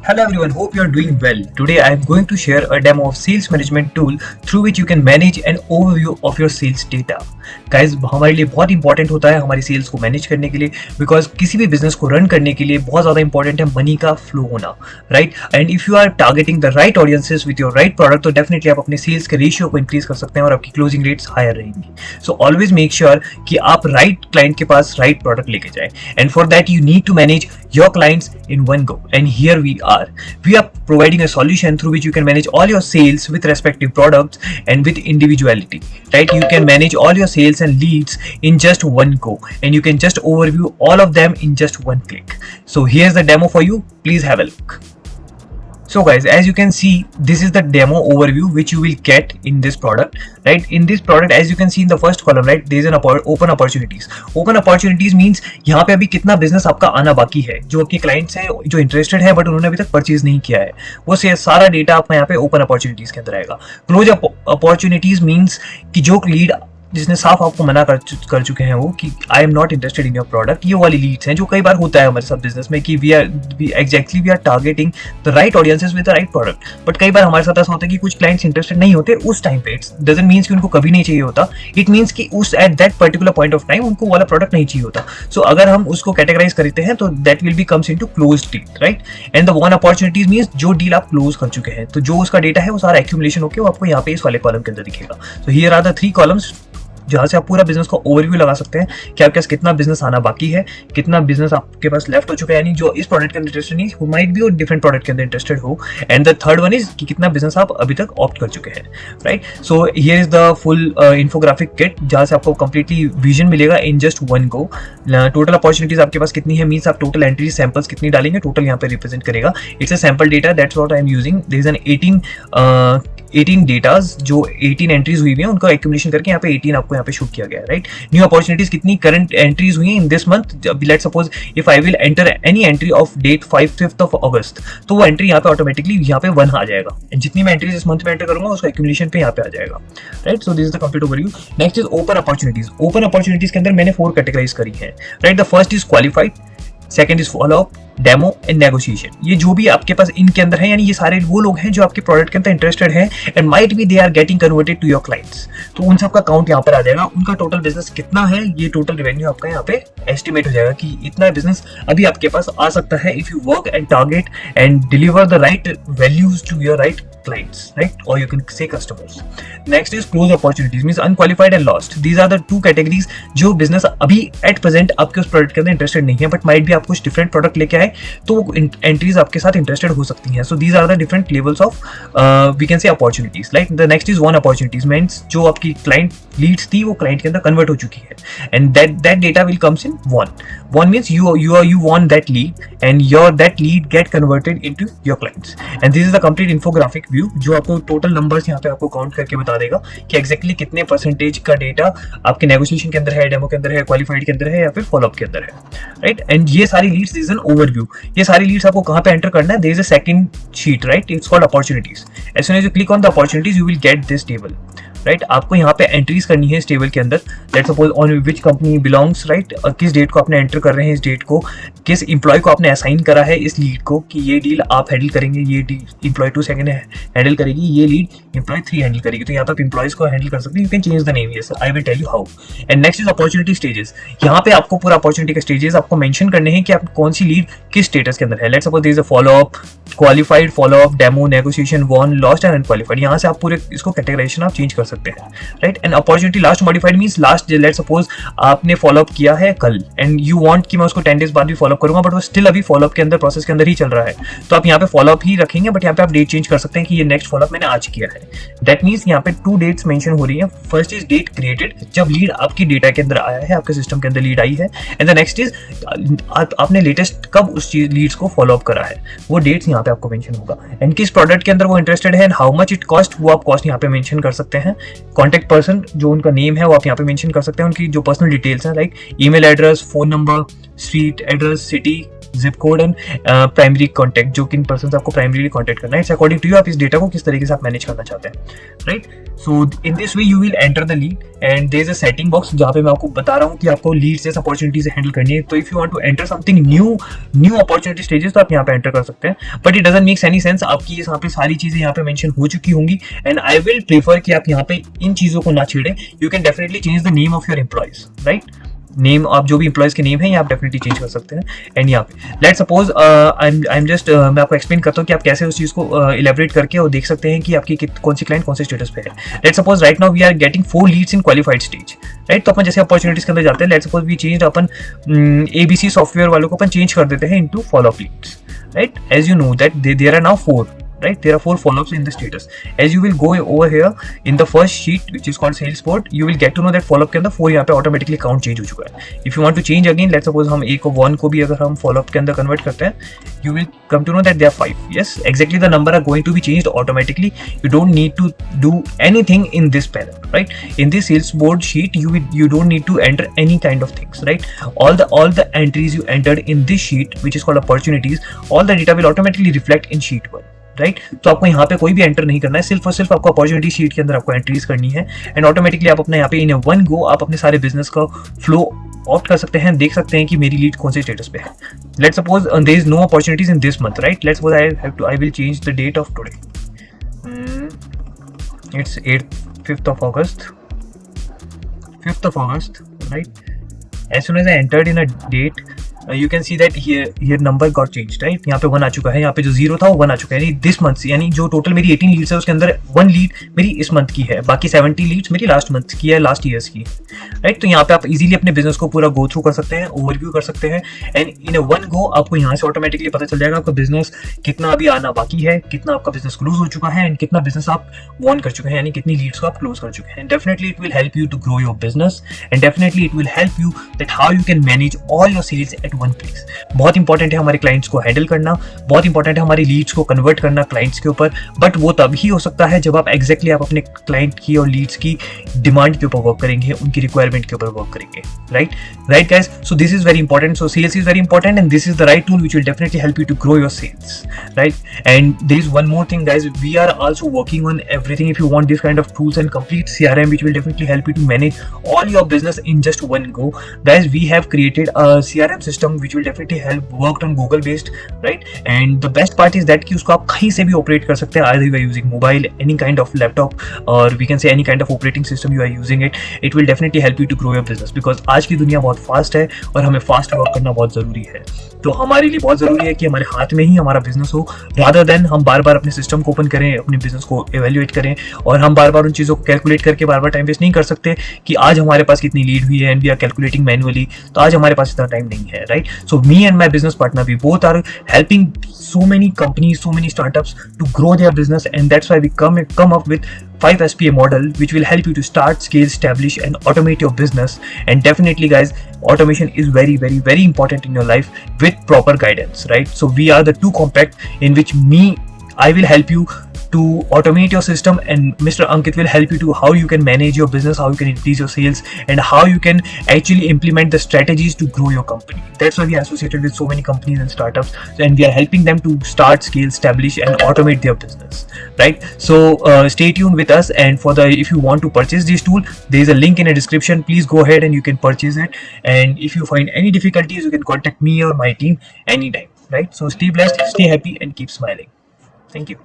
Hello everyone, hope you are doing well. Today I am going to share a demo of sales management tool through which you can manage an overview of your sales data. Guys, हमारे लिए बहुत important होता है हमारी sales को manage करने के लिए, बिकॉज किसी भी बिजनेस को रन करने के लिए बहुत ज़्यादा इंपॉर्टेंट है मनी का फ्लो होना, right? And if you are targeting the right audiences with your right product, तो डेफिनेटली आप अपने सेल्स के रेशियो को इंक्रीज कर सकते हैं और आपकी क्लोजिंग रेट्स हायर रहेंगी. सो ऑलवेज मेक श्योर कि आप राइट क्लाइंट के पास राइट प्रोडक्ट लेके जाएं, and for that you need to manage your clients in one go. And here we are providing a solution through which you can manage all your sales with respective products and with individuality, right? You can manage all your sales and leads in just one go, and you can just overview all of them in just one click. So here's the demo for you. Please have a look. So guys, as you can see, this is the demo overview which you will get in this product, right? In this product, as you can see in the first column, right, there is an open opportunities. Open opportunities means यहाँ पे अभी कितना business आपका आना बाकी है, जो आपके क्लाइंट्स हैं जो इंटरेस्टेड है बट उन्होंने अभी तक परचेज नहीं किया है, वो सारा डेटा आपका यहाँ पे ओपन अपॉर्चुनिटीज के अंदर आएगा. क्लोज अपॉर्चुनिटीज मीन्स कि जो लीड जिसने साफ आपको मना कर चुके हैं वो कि I am not interested in your product, ये वाली लीड्स हैं जो कई बार होता है हमारे साथ बिजनेस में कि we are targeting the right audiences with the right product, but कई बार हमारे साथ ऐसा होता है कि कुछ क्लाइंट्स इंटरेस्टेड नहीं होते उस टाइम पे. इट्स डजंट मीन्स कि उनको कभी नहीं चाहिए होता, इट मीन्स कि उस at that particular point of time उनको वाला प्रोडक्ट नहीं चाहिए होता. सो अगर हम उसको कैटेगराइज करते हैं तो that will be comes into closed deal, right? And the one opportunities means जो डील आप क्लोज कर चुके हैं, तो जो उसका डेटा है वो सारा एक्यूमुलेशन होकर वो आपको यहाँ पे इस वाले कॉलम के अंदर दिखेगा. So here are the 3 columns जहाँ से आप पूरा बिजनेस का ओवरव्यू लगा सकते हैं कि आपके पास कितना बिजनेस आना बाकी है, कितना बिजनेस आपके पास लेफ्ट हो चुका है, यानी जो इस प्रोडक्ट के अंदर इंटरेस्टेड नहीं, हु माइट बी और डिफरेंट प्रोडक्ट के अंदर इंटरेस्टेड हो. And the third one is कि कितना बिजनेस आप अभी तक ऑप्ट कर चुके हैं, right? So here is the full infographic kit जहाँ से आपको कंप्लीटली विजन मिलेगा in just one go. Total opportunities आपके पास कितनी है मीन्स आप टोटल एंट्री सैंपल्स कितनी डालेंगे, टोटल यहाँ पे रिप्रेजेंट करेगा. It's a sample data, that's what I am using. There is an 18 datas जो 18 एंट्रीज हुई हैं उनका एक्यूमुलेशन करके यहाँ पे 18 आपको यहाँ पे शूट किया गया है, राइट? न्यू अपॉर्चुनिटीज कितनी करंट एंट्रीज हुई हैं in this month. Let's suppose if I will enter any entry of date 5th of August, तो वो एंट्री यहाँ पे ऑटोमेटिकली यहाँ पे 1 आ जाएगा. जितनी मैं एंट्रीज इस मंथ में एंटर करूंगा उसका एक्यूमुलेशन पे यहाँ पे आ जाएगा, right? So this is the complete overview. Next is open opportunities. Open opportunities के अंदर मैंने 4 कैटेगराइज करी है, right? The first is qualified, second is follow up, demo and negotiation. ये जो भी आपके पास इनके अंदर है, यानी ये सारे वो लोग हैं जो आपके प्रोडक्ट के अंदर इंटरेस्टेड हैं and might be they are getting converted to your clients. तो उन सब का काउंट यहाँ पर आ जाएगा. उनका टोटल बिजनेस कितना है, ये टोटल रेवेन्यू आपका यहाँ पे एस्टिमेट हो जाएगा कि इतना बिजनेस अभी आपके पास आ सकता है if you work and target and deliver the right values to your right clients, right? Or you can say customers. Next is close opportunities, means unqualified and lost. These are the 2 categories जो business अभी at present आपके उस product के अंदर interested नहीं है, but might be आप कुछ different product लेके आए तो entries आपके साथ interested हो सकती हैं. So these are the different levels of we can say opportunities. Like the next is one opportunities, means जो आपकी client leads थी वो client के अंदर convert हो चुकी है, and that data will comes in one. One means you won that lead and that lead get converted into your clients. And this is the complete infographic view जो आपको total numbers यहाँ पे आपको count करके बता देगा कि exactly कितने परसेंटेज का डेटा आपके नेगोशिएशन के अंदर है, डेमो के अंदर है, क्वालिफाइड के अंदर है या फिर फॉलोअप के अंदर है, राइट? एंड ये सारी लीड्स इज एन ओवरव्यू. ये सारी लीड्स आपको कहाँ पे एंटर करना है, there is a second sheet, right? It's called opportunities. As soon as you click on the opportunities you will get this table, right? आपको यहाँ पे एंट्रीज करनी है इस टेबल के अंदर. Let's suppose on which company belongs, right? किस date को आपने एंटर कर रहे हैं, इस डेट को किस इंप्लॉय को आपने असाइन करा है इस लीड को कि ये डील आप हैंडल करेंगे, ये डील इंप्लॉय 2 सेकंड हैंडल करेगी, ये लीड इंप्लॉय 3 हैंडल करेगी. तो यहाँ पे आप इंप्लॉयज को हैंडल कर सकते हैं. You can change the name, yes I will tell you how. And next is opportunity stages. यहाँ पे आपको पूरा अपॉर्चुनिटी का स्टेजेस आपको मेंशन करने हैं कि आप कौन सी लीड किस स्टेटस के अंदर है. Let's suppose there is a follow up, qualified, follow up, demo, negotiation, won, lost and unqualified. यहाँ से आप पूरे इसको कैटेगराइजेशन आप चेंज कर सकते हैं, right? And opportunity last modified means last, let's suppose आपने फॉलो अप किया है कल एंड यू वांट कि मैं उसको 10 डेज बाद भी फॉलो अप करूंगा, बट वो स्टिल अभी फॉलो अप के अंदर प्रोसेस के अंदर ही चल रहा है, तो आप यहाँ पे फॉलो अप ही रखेंगे, बट यहाँ पे आप डेट चेंज कर सकते हैं कि ये नेक्स्ट फॉलो अप मैंने आज किया है. दैट मींस यहाँ पे 2 डेट्स मेंशन हो रही है. फर्स्ट इज डेट क्रिएटेड, जब लीड आपकी डेटा के अंदर आया है, आपके सिस्टम के अंदर लीड आई है. एंड द नेक्स्ट इज आपने लेटेस्ट कब उस चीज लीड्स को फॉलो अप करा है, वो डेट्स यहाँ पे आपको मेंशन होगा. एंड किस प्रोडक्ट के अंदर वो इंटरेस्टेड है and how much it cost, वो आप कॉस्ट यहाँ पे मेंशन कर सकते हैं. कॉन्टेक्ट पर्सन जो उनका नेम है वो आप यहाँ पे मेंशन कर सकते हैं. उनकी जो पर्सनल डिटेल्स हैं like email address, phone number, street address, city, zip code and primary contact, जो किन पर्सन आपको प्राइमरीली कॉन्टैक्ट करना है, इट्स अकॉर्डिंग टू यू, आप इस डेटा को किस तरीके से आप मैनेज करना चाहते हैं, right. So in this way you will enter the lead and there is a setting box जहाँ पे मैं आपको बता रहा हूँ कि आपको लीड से अपॉर्चुनिटी से हैंडल करनी है। तो if you want to enter something new opportunity stages, तो आप यहाँ पे एंटर कर सकते हैं, but it doesn't make any sense. आपकी यहाँ पे सारी चीजें यहाँ पे मेंशन हो चुकी होंगी एंड आई विल प्रेफर कि आप यहाँ पे इन चीजों को ना छेड़ें। You can definitely change the name of your employees, right. Name, आप जो भी एम्प्लॉयज के नेम है आप डेफिनेटली चेंज कर सकते हैं। एंड यहाँ पे let suppose I am just मैं आपको एक्सप्लेन करता हूँ कि आप कैसे उस चीज़ को इलेबरेट करके और देख सकते हैं कि आपकी कौन सी क्लाइंट कौन से स्टेटस पे है। Let suppose right now we are getting 4 leads in qualified stage, right. तो अपन जैसे अपॉर्चुनिटीज के अंदर जाते हैं, लेट सपोज वी चेंज अपन ABC सॉफ्टवेयर वालों को अपन चेंज कर देते हैं into follow up leads, right? As you know that there are now 4, right? There are 4 follow-ups in the status. As you will go over here in the first sheet which is called sales port, you will get to know that follow-up के अंदर 4 यहाँ पे automatically count change हो चुका है। If you want to change again, let's suppose हम A को 1 को भी अगर हम follow-up के अंदर convert करते हैं, you will come to know that there are 5. Yes, exactly the number are going to be changed automatically. You don't need to do anything in this panel, right? In this sales board sheet, you don't need to enter any kind of things, right? All the entries you entered in this sheet, which is called opportunities, all the data will automatically reflect in sheet 1. Right, तो आपको यहाँ पे कोई भी enter नहीं करना है, सिर्फ और सिर्फ आपको अपॉर्चुनिटी शीट के अंदर आपको एंट्रीज करनी है एंड ऑटोमेटिकली आप अपने यहाँ पे इन वन गो आप अपने सारे बिजनेस का फ्लो ऑप्ट कर सकते हैं, देख सकते हैं कि मेरी लीड कौन से स्टेटस पे है। Let suppose there is no opportunities in this month, right. Let's suppose I will change the date of today, it's 5th of August, right? As soon as I entered in a date, you can see that here number got changed, right? यहाँ पे 1 आ चुका है, यहाँ पे जो 0 था वो 1 आ चुका है, यानी दिस मंथ, यानी जो टोटल मेरी 18 लीड्स है उसके अंदर 1 लीड मेरी इस मंथ की है, बाकी 70 लीड्स मेरी लास्ट मंथ की है, लास्ट ईयर्स की, राइट। तो यहाँ पे आप इजीली अपने बिजनेस को पूरा गो थ्रू कर सकते हैं, ओवरव्यू कर सकते हैं एंड इन वन गो आपको यहाँ से ऑटोमेटिकली पता चल जाएगा आपका बिजनेस कितना अभी आना बाकी है, कितना आपका बिजनेस क्लोज हो चुका है एंड कितना बिजनेस आप वॉन कर चुके हैं, यानी कितनी लीड्स को आप क्लोज कर चुके हैं। Definitely it will help you to grow your business and definitely it will help you that how you can manage all your sales at one place. बहुत इंपॉर्टेंट है हमारे क्लाइंट्स को हैंडल करना, बहुत इंपॉर्टेंट है हमारी लीड्स को convert करना क्लाइंट्स के ऊपर, बट वो तभी हो सकता है जब आप एग्जैक्टली आप अपने क्लाइंट की और लीड्स की डिमांड के ऊपर वर्क करेंगे, उनकी रिक्वायरमेंट के ऊपर वर्क करेंगे, right guys. So this is very important, so sales is very important and this is the right tool which will definitely help you to grow your sales, right. And there is one more thing guys, we are also working on everything. If you want this kind of tools and complete CRM which will definitely help you to manage all your business in just one go, guys, we have created a CRM system which will definitely help, worked on Google based, right? And the best part is that कि उसको आप कहीं से भी operate कर सकते हैं, either you are using mobile, any kind of laptop, or we can say any kind of operating system you are using it. It will definitely help you to grow your business because आज की दुनिया बहुत fast है और हमें fast work करना बहुत जरूरी है। तो हमारे लिए बहुत जरूरी है कि हमारे हाथ में ही हमारा बिजनेस हो, रादर देन हम बार बार अपने सिस्टम को ओपन करें, अपने बिजनेस को एवेल्युएट करें और हम बार बार उन चीज़ों को कैलकुलेट करके बार बार टाइम वेस्ट नहीं कर सकते कि आज हमारे पास कितनी लीड हुई है and we are calculating manually, तो आज हमारे पास इतना टाइम नहीं है, right. So me and my business partner, we both are helping so many companies, so many startups to grow their business, and that's why we come up with 5 SPA model which will help you to start, scale, establish and automate your business. And definitely guys, automation is very very very important in your life with proper guidance, right? So we are the two compact in which I will help you to automate your system and Mr. Ankit will help you to how you can manage your business, how you can increase your sales and how you can actually implement the strategies to grow your company. That's why we are associated with so many companies and startups and we are helping them to start, scale, establish and automate their business, right? So stay tuned with us, and if you want to purchase this tool, there is a link in the description. Please go ahead and you can purchase it, and if you find any difficulties you can contact me or my team anytime, right? So stay blessed, stay happy and keep smiling. Thank you.